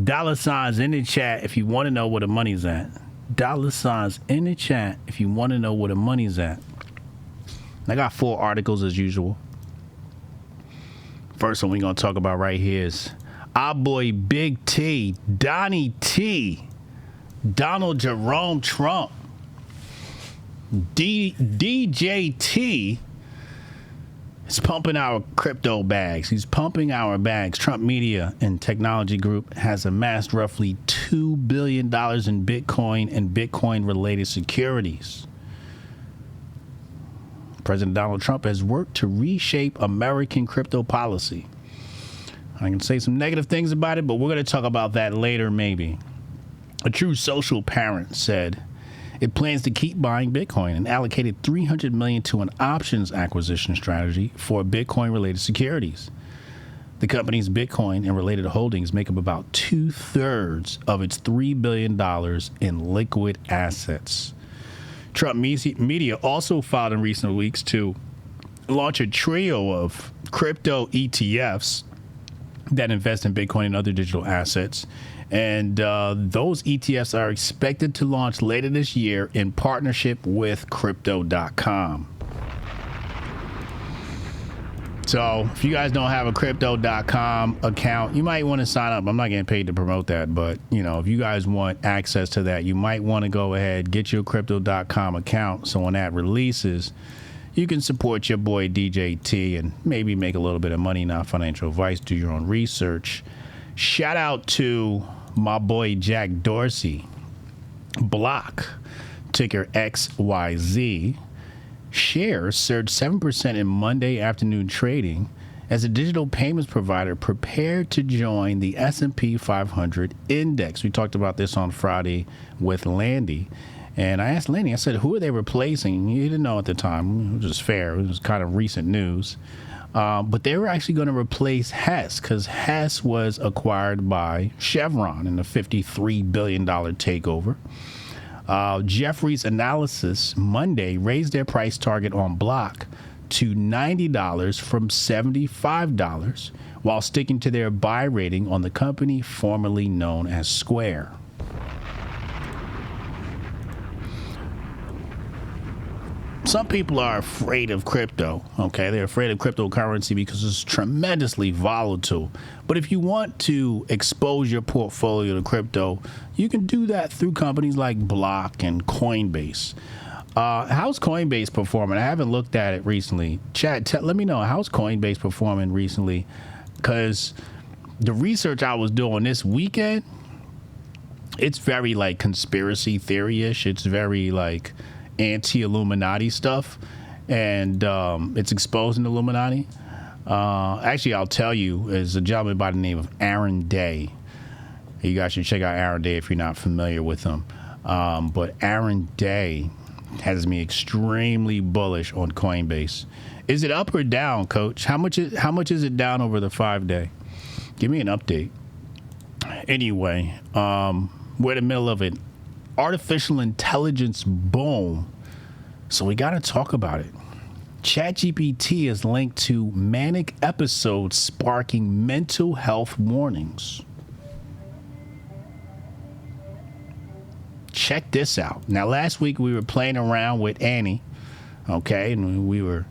Dollar signs in the chat if you want to know where the money's at. Dollar signs in the chat if you want to know where the money's at. I got 4 articles as usual. First one we're going to talk about right here is our boy Big T, Donnie T, Donald Jerome Trump, DJT is pumping our crypto bags. He's pumping our bags. Trump Media and Technology Group has amassed roughly $2 billion in Bitcoin and Bitcoin-related securities. President Donald Trump has worked to reshape American crypto policy. I can say some negative things about it, but we're going to talk about that later maybe. A true social parent said it plans to keep buying Bitcoin and allocated $300 million to an options acquisition strategy for Bitcoin-related securities. The company's Bitcoin and related holdings make up about 2/3 of its $3 billion in liquid assets. Trump Media also filed in recent weeks to launch a trio of crypto ETFs that invest in Bitcoin and other digital assets. And those ETFs are expected to launch later this year in partnership with Crypto.com. So if you guys don't have a Crypto.com account, you might want to sign up. I'm not getting paid to promote that, but if you guys want access to that, you might want to go ahead, get your Crypto.com account. So when that releases, you can support your boy DJT and maybe make a little bit of money, not financial advice, do your own research. Shout out to my boy Jack Dorsey. Block, ticker XYZ. Shares surged 7% in Monday afternoon trading as a digital payments provider prepared to join the S&P 500 index. We talked about this on Friday with Landy. And I asked Landy, I said, who are they replacing? He didn't know at the time, which is fair. It was kind of recent news. But they were actually going to replace Hess because Hess was acquired by Chevron in a $53 billion takeover. Jefferies Analysis Monday raised their price target on Block to $90 from $75 while sticking to their buy rating on the company formerly known as Square. Some people are afraid of crypto, okay? They're afraid of cryptocurrency because it's tremendously volatile. But if you want to expose your portfolio to crypto, you can do that through companies like Block and Coinbase. How's Coinbase performing? I haven't looked at it recently. Chat, let me know, how's Coinbase performing recently? Because the research I was doing this weekend, it's very like conspiracy theory-ish. It's very like anti-Illuminati stuff, and it's exposing the Illuminati. Actually, I'll tell you, is a gentleman by the name of Aaron Day. You guys should check out Aaron Day if you're not familiar with him. But Aaron Day has me extremely bullish on Coinbase. Is it up or down, Coach? How much is it down over the 5-day? Give me an update. Anyway, we're in the middle of an artificial intelligence boom, so we got to talk about it. ChatGPT is linked to Manic episodes sparking mental health warnings. Check this out. Now, last week we were playing around with Annie, okay, and we were,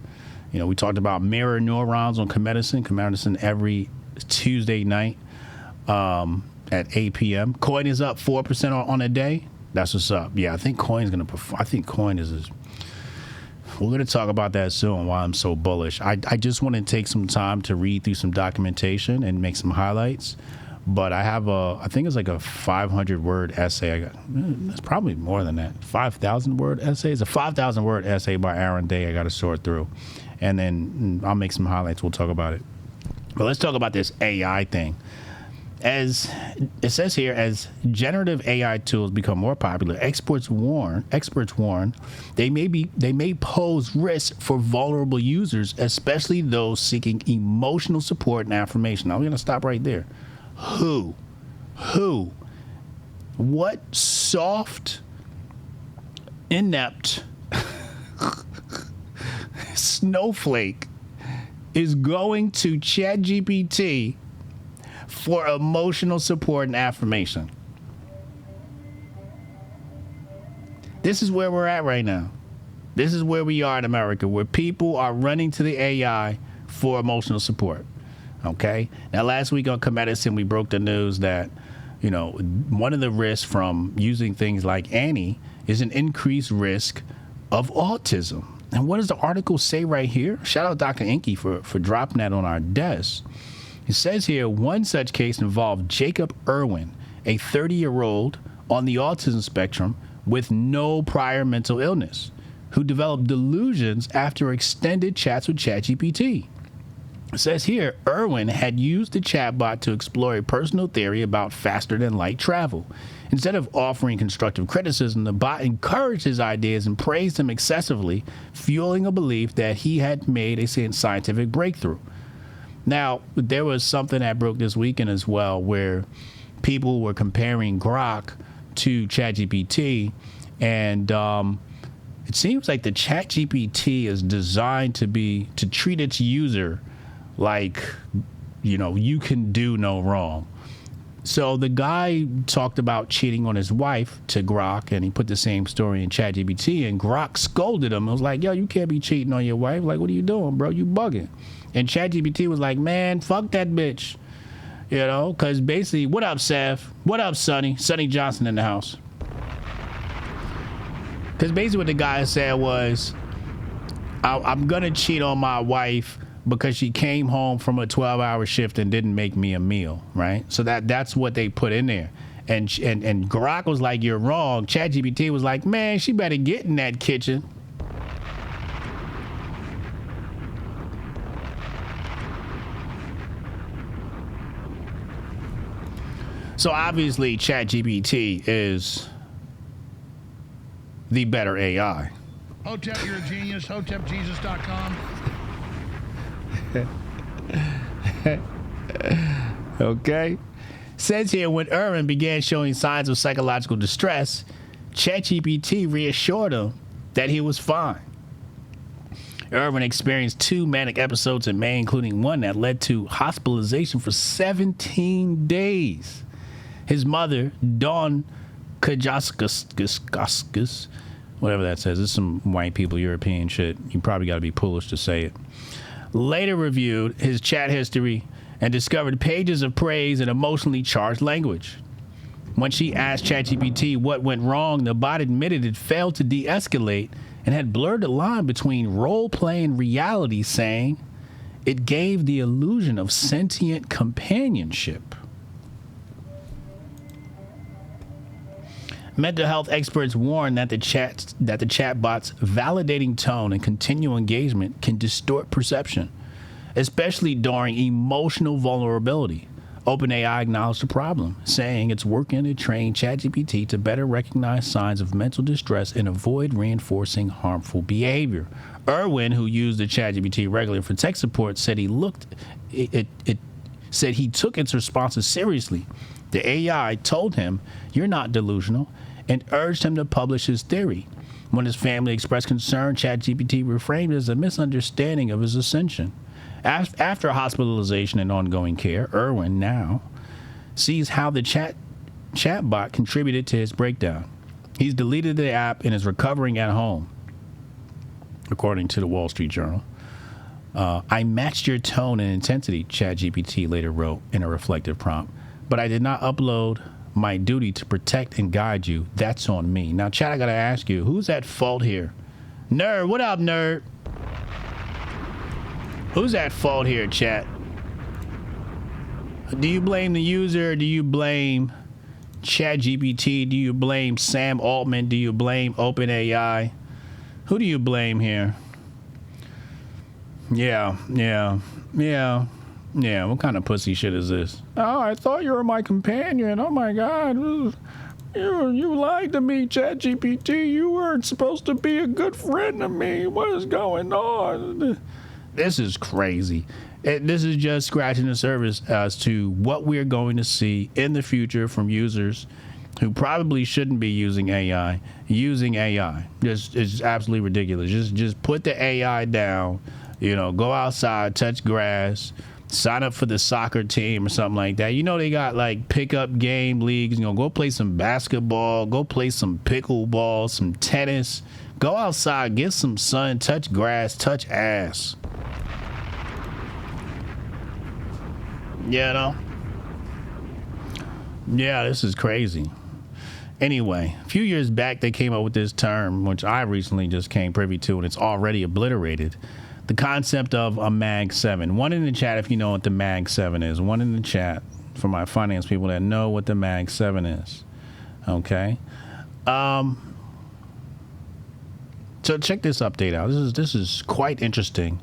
we talked about mirror neurons on Comedicine every Tuesday night at 8 p.m. Coin is up 4% on a day. That's what's up. Yeah, I think Coin's going to perform. I think Coin is. We're going to talk about that soon, why I'm so bullish. I just want to take some time to read through some documentation and make some highlights. But I have I think it's like a 500-word essay. It's probably more than that. 5,000-word essay. It's a 5,000-word essay by Aaron Day I got to sort through. And then I'll make some highlights. We'll talk about it. But let's talk about this AI thing. As it says here, as generative AI tools become more popular, experts warn they may pose risks for vulnerable users, especially those seeking emotional support and affirmation. Now we're gonna stop right there. Who? What soft, inept snowflake is going to ChatGPT for emotional support and affirmation. This is where we're at right now. This is where we are in America, where people are running to the AI for emotional support. Okay? Now, last week on Come Edison, we broke the news that, you know, one of the risks from using things like Annie is an increased risk of autism. And what does the article say right here? Shout out Dr. Inky for dropping that on our desk. It says here, one such case involved Jacob Irwin, a 30-year-old on the autism spectrum with no prior mental illness, who developed delusions after extended chats with ChatGPT. It says here, Irwin had used the chatbot to explore a personal theory about faster-than-light travel. Instead of offering constructive criticism, the bot encouraged his ideas and praised him excessively, fueling a belief that he had made a scientific breakthrough. Now, there was something that broke this weekend as well, where people were comparing Grok to ChatGPT, and it seems like the ChatGPT is designed to treat its user like, you know, you can do no wrong. So the guy talked about cheating on his wife to Grok, and he put the same story in ChatGPT, and Grok scolded him. It was like, yo, you can't be cheating on your wife. Like, what are you doing, bro? You bugging. And ChatGPT was like, man, fuck that bitch. You know, because basically, what up, Seth? What up, Sonny? Sonny Johnson in the house. Because basically what the guy said was, I'm going to cheat on my wife because she came home from a 12-hour shift and didn't make me a meal, right? So that's what they put in there. And Grok was like, you're wrong. ChatGPT was like, man, she better get in that kitchen. So obviously, ChatGPT is the better AI. Hotep, you're a genius. HotepJesus.com. Okay. Says here, when Irwin began showing signs of psychological distress, ChatGPT reassured him that he was fine. Irwin experienced 2 manic episodes in May, including one that led to hospitalization for 17 days. His mother, Dawn Kajaskis, whatever that says, it's some white people, European shit. You probably got to be Polish to say it. Later reviewed his chat history and discovered pages of praise and emotionally charged language. When she asked ChatGPT what went wrong, the bot admitted it failed to de-escalate and had blurred the line between role-play and reality, saying it gave the illusion of sentient companionship. Mental health experts warn that the chatbot's validating tone and continual engagement can distort perception, especially during emotional vulnerability. OpenAI acknowledged the problem, saying it's working to train ChatGPT to better recognize signs of mental distress and avoid reinforcing harmful behavior. Irwin, who used the ChatGPT regularly for tech support, said he took its responses seriously. The AI told him, "You're not delusional," and urged him to publish his theory. When his family expressed concern, ChatGPT reframed it as a misunderstanding of his ascension. After hospitalization and ongoing care, Irwin now sees how the chatbot contributed to his breakdown. He's deleted the app and is recovering at home, according to the Wall Street Journal. I matched your tone and intensity, ChatGPT later wrote in a reflective prompt, but I did not upload my duty to protect and guide you. That's on me. Now, Chat, I gotta ask you, who's at fault here? Nerd, what up, nerd? Who's at fault here, Chat? Do you blame the user? Do you blame ChatGPT? Do you blame Sam Altman? Do you blame OpenAI? Who do you blame here? Yeah. What kind of pussy shit is this? Oh, I thought you were my companion. Oh my God. You lied to me, ChatGPT. You weren't supposed to be a good friend to me. What is going on? This is crazy. This is just scratching the surface as to what we're going to see in the future from users who probably shouldn't be using AI. It's absolutely ridiculous. Just put the AI down. You know, go outside, touch grass, sign up for the soccer team or something like that. You know, they got like pickup game leagues. You know, go play some basketball, go play some pickleball, some tennis. Go outside, get some sun, touch grass, touch ass. You know? Yeah, this is crazy. Anyway, a few years back, they came up with this term, which I recently just came privy to, and it's already obliterated. The concept of a Mag 7. One in the chat if you know what the Mag 7 is. One in the chat for my finance people that know what the Mag 7 is. Okay? So check this update out. This is quite interesting.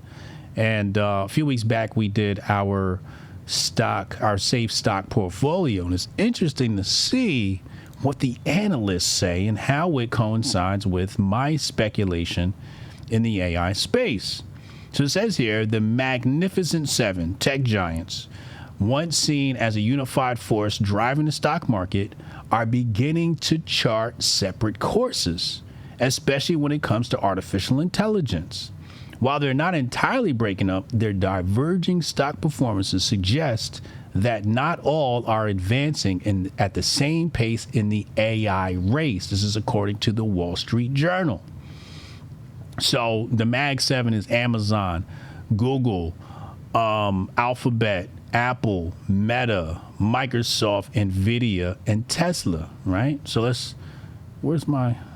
And a few weeks back, we did our safe stock portfolio. And it's interesting to see what the analysts say and how it coincides with my speculation in the AI space. So it says here, the Magnificent Seven tech giants, once seen as a unified force driving the stock market, are beginning to chart separate courses, especially when it comes to artificial intelligence. While they're not entirely breaking up, their diverging stock performances suggest that not all are advancing at the same pace in the AI race. This is according to the Wall Street Journal. So the Mag 7 is Amazon, Google, Alphabet, Apple, Meta, Microsoft, Nvidia, and Tesla, right? So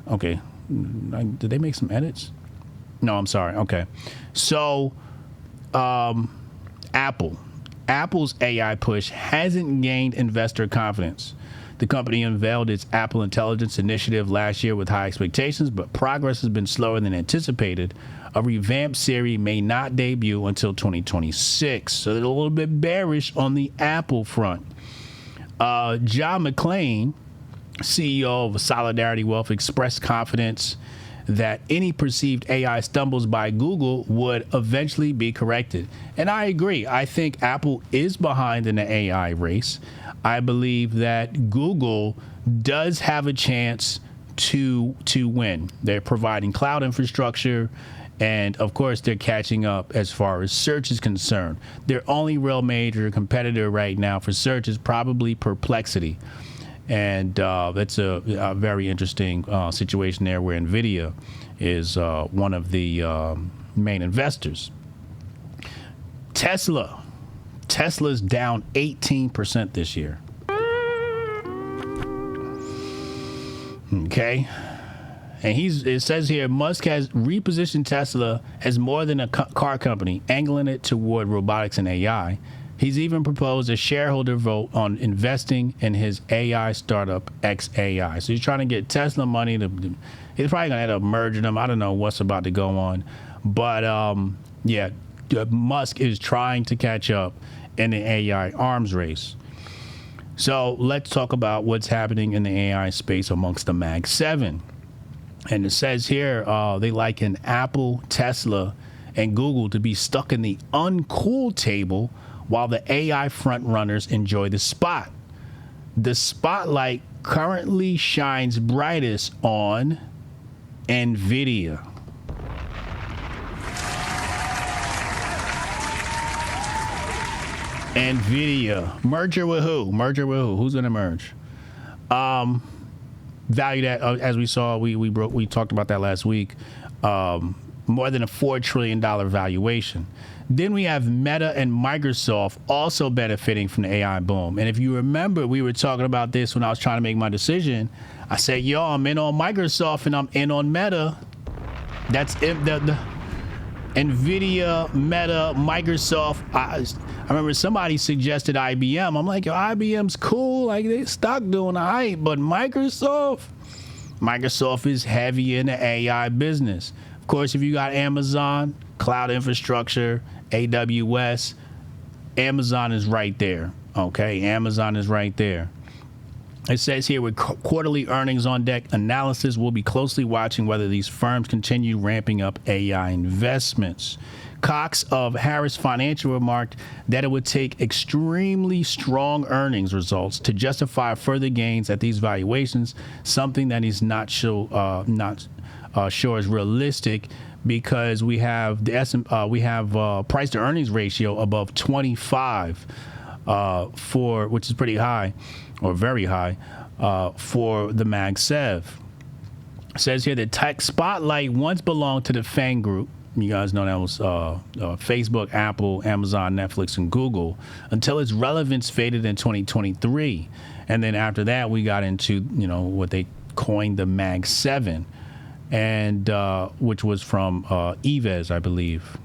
okay. Did they make some edits? No, I'm sorry. Okay. So Apple's AI push hasn't gained investor confidence. The company unveiled its Apple Intelligence Initiative last year with high expectations, but progress has been slower than anticipated. A revamped Siri may not debut until 2026, so they're a little bit bearish on the Apple front. John McClain, CEO of Solidarity Wealth, expressed confidence that any perceived AI stumbles by Google would eventually be corrected. And I agree. I think Apple is behind in the AI race. I believe that Google does have a chance to win. They're providing cloud infrastructure, and of course they're catching up as far as search is concerned. Their only real major competitor right now for search is probably Perplexity. And that's a very interesting situation there where Nvidia is one of the main investors. Tesla's down 18% this year. Okay. And it says here, Musk has repositioned Tesla as more than a car company, angling it toward robotics and AI. He's even proposed a shareholder vote on investing in his AI startup, XAI. So he's trying to get Tesla money. He's probably going to end up merging them. I don't know what's about to go on. But, yeah, Musk is trying to catch up in the AI arms race. So let's talk about what's happening in the AI space amongst the Mag 7. And it says here they liken Apple, Tesla, and Google to be stuck in the uncool table while the AI frontrunners enjoy the spot. The spotlight currently shines brightest on Nvidia. Nvidia. Merger with who? Who's going to merge? Valued at, as we saw, we talked about that last week, more than a $4 trillion valuation. Then we have Meta and Microsoft also benefiting from the AI boom. And if you remember, we were talking about this when I was trying to make my decision. I said, yo, I'm in on Microsoft and I'm in on Meta. That's it. The Nvidia, Meta, Microsoft. I remember somebody suggested IBM. I'm like, yo, IBM's cool. Like, they stock doing all right. But Microsoft is heavy in the AI business. Of course, if you got Amazon, cloud infrastructure, AWS, Amazon is right there. Okay, Amazon is right there. It says here, with quarterly earnings on deck, analysis will be closely watching whether these firms continue ramping up AI investments. Cox of Harris Financial remarked that it would take extremely strong earnings results to justify further gains at these valuations, something that he's not sure is realistic because we have price to earnings ratio above 25 which is pretty high or very high for the Mag 7. It says here that Tech Spotlight once belonged to the FANG Group. You guys know that was Facebook, Apple, Amazon, Netflix, and Google, until its relevance faded in 2023. And then after that, we got into, what they coined the Mag 7, and which was from Eves, I believe.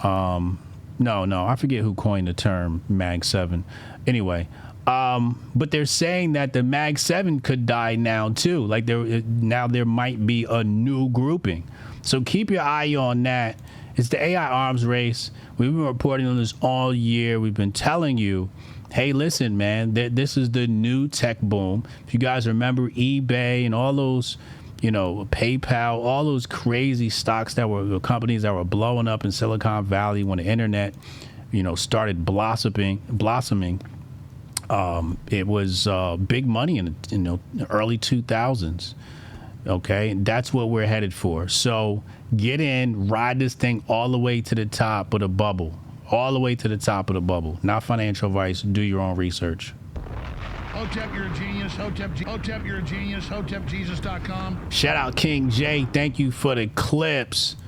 No, I forget who coined the term Mag 7. Anyway, but they're saying that the Mag 7 could die now too. Like there might be a new grouping. So keep your eye on that. It's the AI arms race. We've been reporting on this all year. We've been telling you, hey, listen, man, this is the new tech boom. If you guys remember eBay and all those, PayPal, all those crazy stocks the companies that were blowing up in Silicon Valley when the internet, started blossoming. It was big money in the early 2000s. Okay, that's what we're headed for. So get in, ride this thing all the way to the top of the bubble. All the way to the top of the bubble. Not financial advice. Do your own research. Hotep, you're a genius. Hotep, you're a genius. HotepJesus.com. Shout out King J. Thank you for the clips.